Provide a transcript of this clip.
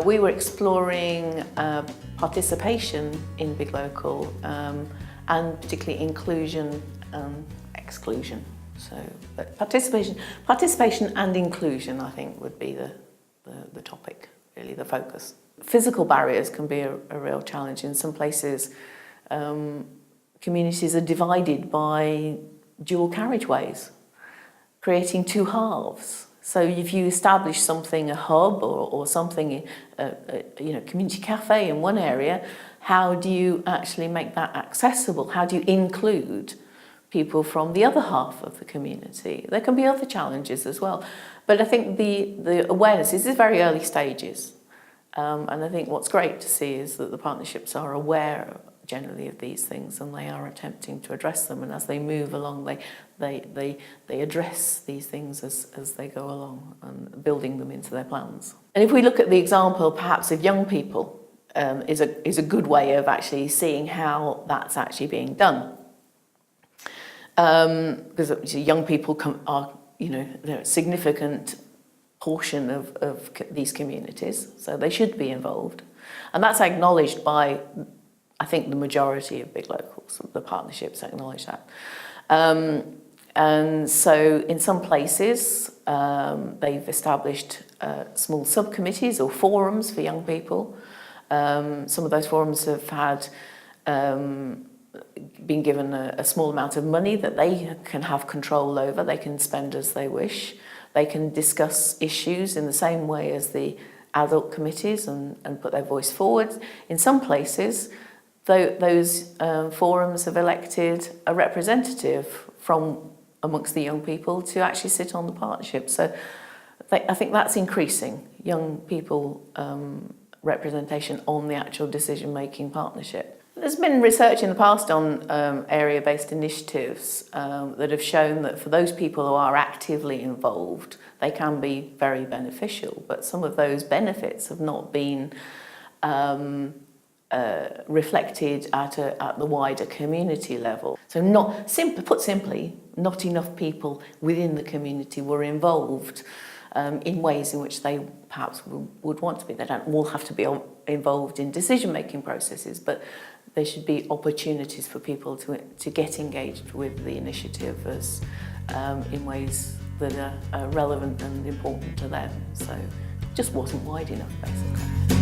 We were exploring participation in Big Local and particularly inclusion and exclusion. So but participation and inclusion, I think, would be the topic, really the focus. Physical barriers can be a real challenge. In some places, communities are divided by dual carriageways, creating two halves. So if you establish something, a hub or something, community cafe in one area, how do you actually make that accessible? How do you include people from the other half of the community? There can be other challenges as well. But I think the awareness is very early stages. And I think what's great to see is that the partnerships are aware generally of these things and they are attempting to address them, and as they move along they address these things as they go along and building them into their plans. And if we look at the example perhaps of young people, is a good way of actually seeing how that's actually being done. Because young people are, they're a significant portion of these communities, so they should be involved. And that's acknowledged by, I think, the majority of Big Locals. The partnerships acknowledge that. And so in some places, they've established small subcommittees or forums for young people. Some of those forums have had been given a small amount of money that they can have control over. They can spend as they wish. They can discuss issues in the same way as the adult committees and put their voice forward. In some places, those forums have elected a representative from amongst the young people to actually sit on the partnership. So I think that's increasing, young people representation on the actual decision-making partnership. There's been research in the past on area-based initiatives that have shown that for those people who are actively involved, they can be very beneficial, but some of those benefits have not been reflected at the wider community level. So put simply, not enough people within the community were involved in ways in which they perhaps would want to be. They don't all have to be involved in decision-making processes, but there should be opportunities for people to get engaged with the initiative as in ways that are relevant and important to them. So it just wasn't wide enough, basically.